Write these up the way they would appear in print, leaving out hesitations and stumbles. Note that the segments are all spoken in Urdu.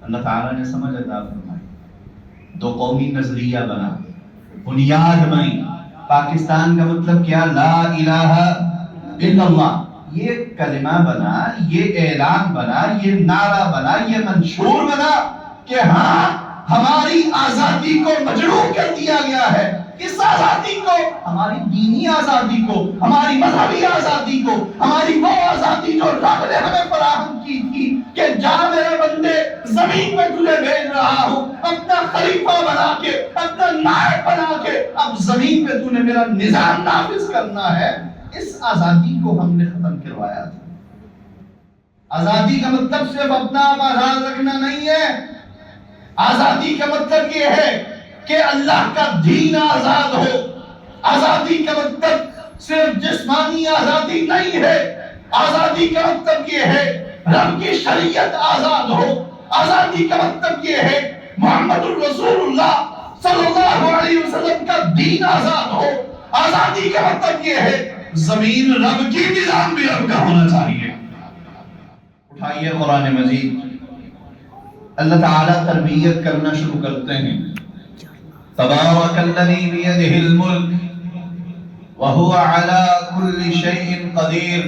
اللہ تعالیٰ نے سمجھ عطا فرمائی، دو قومی نظریہ بنا، بنیاد بنی۔ پاکستان کا مطلب کیا؟ لا الہ الا اللہ، یہ کلمہ بنا، یہ اعلان بنا، یہ نعرہ بنا، یہ منشور بنا کہ ہاں ہماری آزادی کو مجروح کر دیا گیا ہے۔ کس آزادی کو؟ ہماری دینی آزادی کو، ہماری مذہبی آزادی کو، ہماری وہ آزادی جو رب نے ہمیں فراہم کی تھی کہ جا میرے بندے، زمین میں تجھے بھیج رہا ہوں اپنا خلیفہ بنا کے، اپنا نائب بنا کے، اب زمین پہ تو نے میرا نظام نافذ کرنا ہے۔ اس آزادی کو ہم نے ختم کروایا تھا۔ آزادی کا مطلب صرف اپنا آپ آزاد رکھنا نہیں ہے، آزادی کا مطلب یہ ہے کہ اللہ کا دین آزاد ہو۔ آزادی کا مطلب صرف جسمانی آزادی نہیں ہے، آزادی کا مطلب یہ ہے رب کی شریعت آزاد ہو۔ آزادی کا مطلب یہ ہے محمد الرسول اللہ صلی اللہ علیہ وسلم کا دین آزاد ہو۔ آزادی کا مطلب یہ ہے زمین رب کی، نظام بھی رب کا ہونا چاہیے۔ اٹھائیے قرآن مجید، اللہ تعالیٰ تربیت کرنا شروع کرتے ہیں۔ تبارک الذی بیدہ الملک وہو علی کل شیء قدیر۔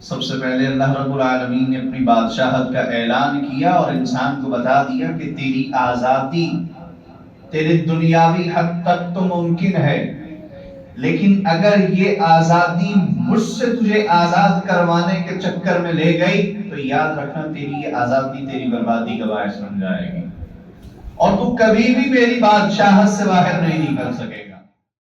سب سے پہلے اللہ رب العالمین نے اپنی بادشاہت کا اعلان کیا اور انسان کو بتا دیا کہ تیری آزادی تیرے دنیاوی حد تک تو ممکن ہے، لیکن اگر یہ آزادی مجھ سے تجھے آزاد کروانے کے چکر میں لے گئی تو یاد رکھنا تیری یہ آزادی تیری بربادی کا باعث بن جائے گی، اور تو کبھی بھی میری بادشاہت سے باہر نہیں نکل سکے گا۔